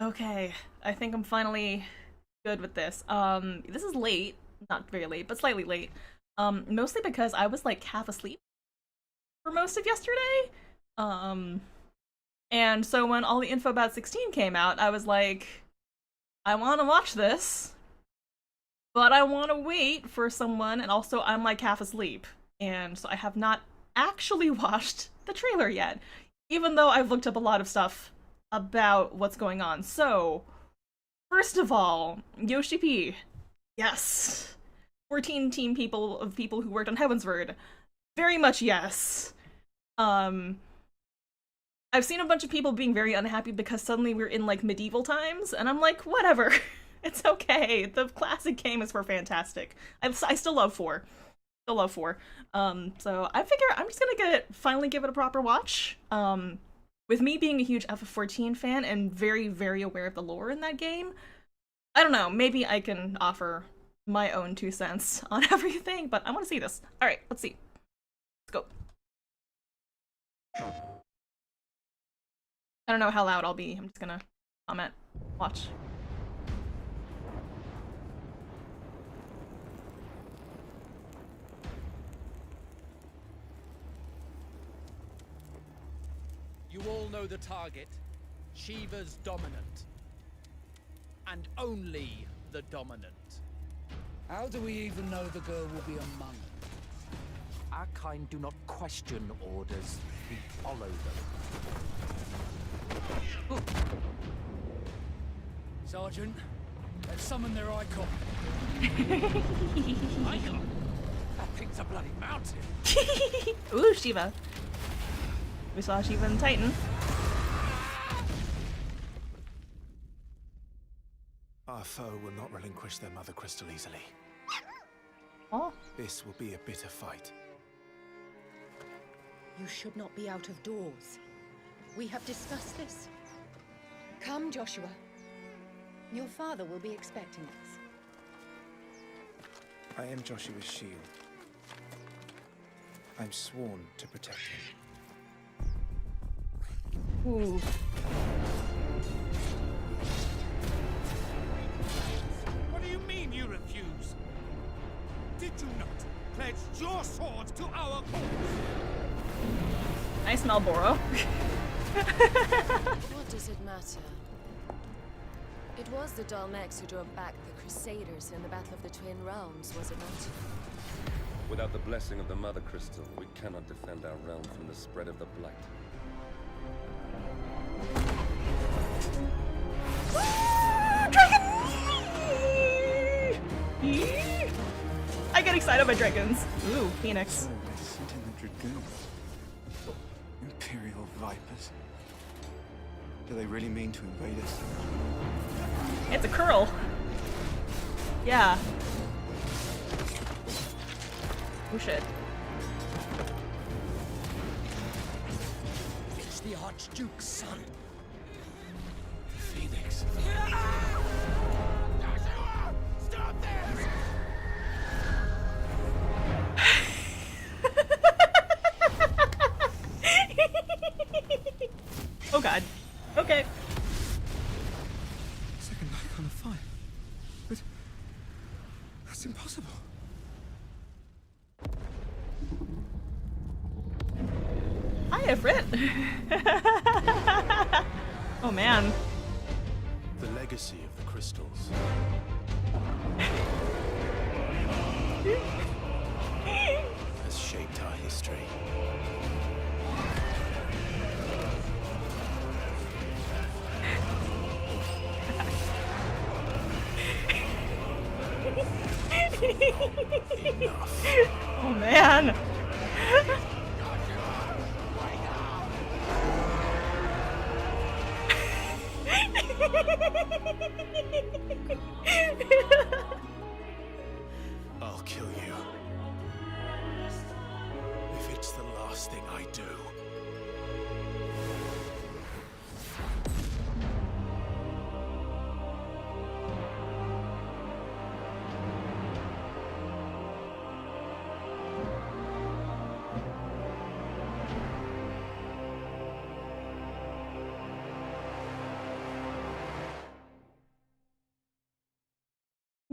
Okay, I think I'm finally good with this. This is late, not very late, but slightly late. Mostly because I was like half asleep for most of yesterday. Um, and so when all the info about 16 came out, I was like, I want to watch this, but I want to wait for someone, and also I'm like half asleep, and so I have not actually watched the trailer yet, even though I've looked up a lot of stuff about what's going on. So, first of all, Yoshi-P. Yes. 14 team people of people who worked on Heavensward. Very much yes. Um, I've seen a bunch of people being very unhappy because suddenly we're in like medieval times, and I'm like, whatever. It's okay. The classic game is for fantastic. I still love 4. Still love 4. So I figure I'm just gonna finally give it a proper watch. With me being a huge FF14 fan and very, very aware of the lore in that game, I don't know, maybe I can offer my own 2 cents on everything, but I want to see this. Alright, let's see. Let's go. I don't know how loud I'll be. I'm just gonna comment. Watch. You all know the target. Shiva's dominant. And only the dominant. How do we even know the girl will be among us? Our kind do not question orders, we follow them. Sergeant, let's summon their icon. Icon? That thing's a bloody mountain. Ooh, Shiva. We saw Shiva and Titan. Our foe will not relinquish their mother crystal easily. Oh. This will be a bitter fight. You should not be out of doors. We have discussed this. Come, Joshua. Your father will be expecting us. I am Joshua's shield. I'm sworn to protect him. Ooh. What do you mean you refuse? Did you not pledge your swords to our cause? Nice Malboro. What does it matter? It was the Dalmex who drove back the Crusaders in the Battle of the Twin Realms, was it not? Without the blessing of the Mother Crystal, we cannot defend our realm from the spread of the Blight. Dragon! I get excited by dragons. Ooh, Phoenix. So innocent in the Dragoons. Imperial vipers. Do they really mean to invade us? It's a curl. Yeah. Oh shit. It's the Archduke's son. Phoenix. Stop this! Oh god. Okay. Second icon of fire. But that's impossible. Hi, Ifrit. Oh man. The legacy of the crystals. Has shaped our history. Enough. Oh man. I'll kill you. If it's the last thing I do.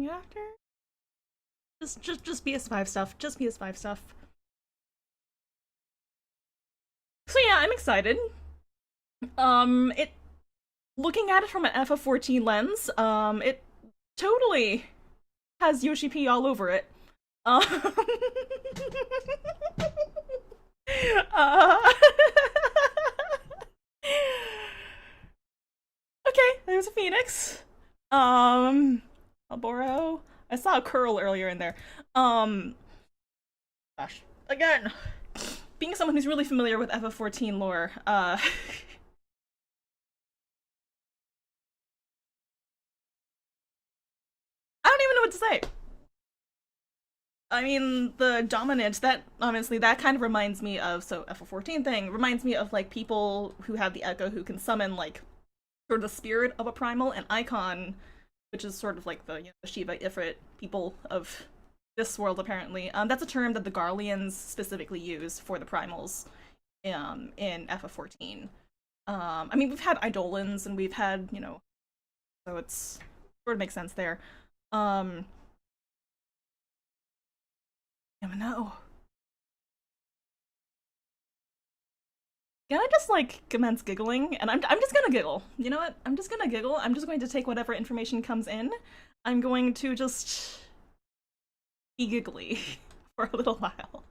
actor. Just PS5 stuff. Just PS5 stuff. So yeah, I'm excited. Looking at it from an FF14 lens, it totally has Yoshi-P all over it. uh, okay, there's a phoenix. Alboro. I saw a curl earlier in there. Gosh. Again, being someone who's really familiar with FF14 lore, I don't even know what to say. I mean, the dominant, that, honestly, that kind of reminds me of, so FF14 thing, reminds me of, like, people who have the Echo who can summon, like, sort of the spirit of a primal, and Icon, which is sort of like the, you know, the Shiva Ifrit people of this world, apparently. That's a term that the Garleans specifically use for the primals in FF14. I mean, we've had Eidolons, and we've had, you know, so it's sort of makes sense there. I don't know. Can I just, like, commence giggling? And I'm just gonna giggle. You know what? I'm just gonna giggle. I'm just going to take whatever information comes in. I'm going to just be giggly for a little while.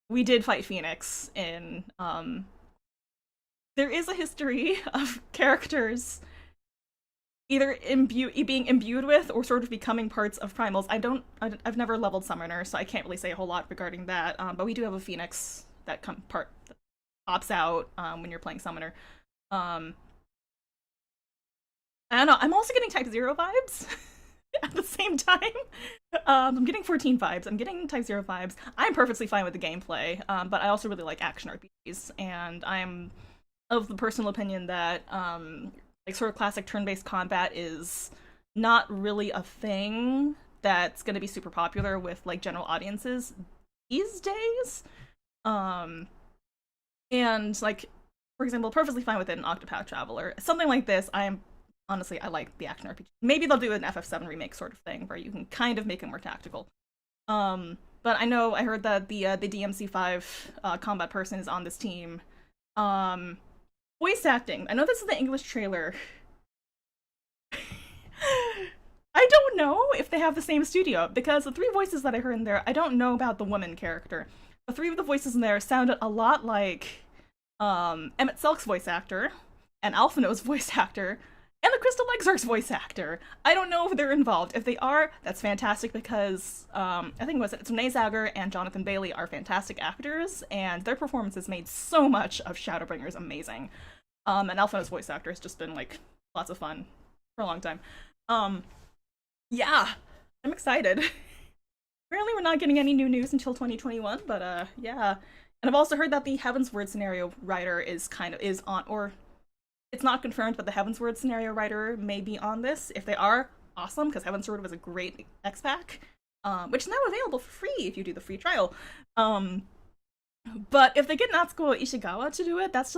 We did fight Phoenix in, there is a history of characters either being imbued with or sort of becoming parts of primals. I've never leveled Summoner, so I can't really say a whole lot regarding that, but we do have a Phoenix that pops out when you're playing Summoner. I don't know, I'm also getting Type 0 vibes at the same time. I'm getting 14 vibes, I'm getting Type 0 vibes. I'm perfectly fine with the gameplay, but I also really like action RPGs, and I'm of the personal opinion that like sort of classic turn-based combat is not really a thing that's going to be super popular with like general audiences these days. And like, for example, perfectly fine with it in Octopath Traveler. Something like this, I like the action RPG. Maybe they'll do an FF7 remake sort of thing where you can kind of make it more tactical. But I heard that the DMC5 combat person is on this team. Voice acting. I know this is the English trailer. I don't know if they have the same studio, because the 3 voices that I heard in there, I don't know about the woman character. The 3 of the voices in there sounded a lot like Emmett Selk's voice actor, and Alphino's voice actor, and the Crystal Exarch's voice actor. I don't know if they're involved. If they are, that's fantastic, because I think it's Renee Zagger and Jonathan Bailey are fantastic actors, and their performances made so much of Shadowbringers amazing. And Alphino's voice actor has just been like lots of fun for a long time. Yeah, I'm excited. Apparently we're not getting any new news until 2021, but yeah. And I've also heard that the Heavensward scenario writer is on, or it's not confirmed, but the Heavensward scenario writer may be on this. If they are, awesome, because Heavensward was a great X-Pack, which is now available for free if you do the free trial. But if they get Natsuko Ishigawa to do it, that's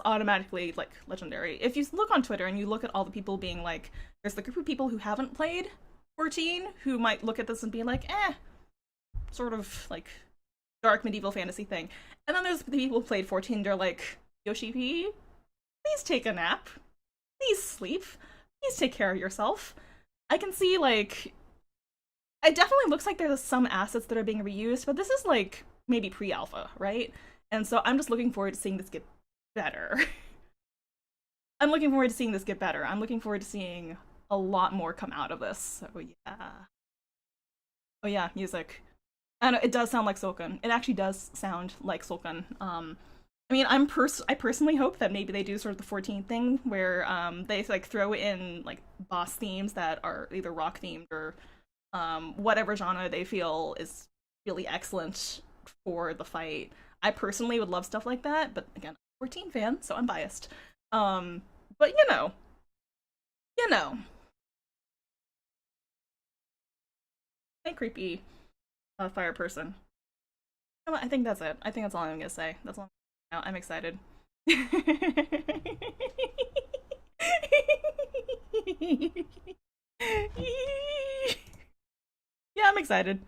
automatically like legendary. If you look on Twitter and you look at all the people being like, there's the group of people who haven't played 14 who might look at this and be like, sort of like dark medieval fantasy thing. And then there's the people who played 14, they're like, Yoshi-P, please take a nap. Please sleep. Please take care of yourself. I can see, like, it definitely looks like there's some assets that are being reused, but this is like maybe pre-alpha, right? And so I'm just looking forward to seeing this get better. I'm looking forward to seeing this get better. I'm looking forward to seeing a lot more come out of this. So yeah. Oh yeah, music. I know, it does sound like Soken. It actually does sound like Soken. I mean, I personally hope that maybe they do sort of the 14 thing where they like throw in like boss themes that are either rock themed or whatever genre they feel is really excellent for the fight. I personally would love stuff like that, but again, I'm a 14 fan, so I'm biased. But you know. Hey, creepy fire person. You know what? I think that's it. I think that's all I'm gonna say. That's all. I'm excited. Yeah, I'm excited.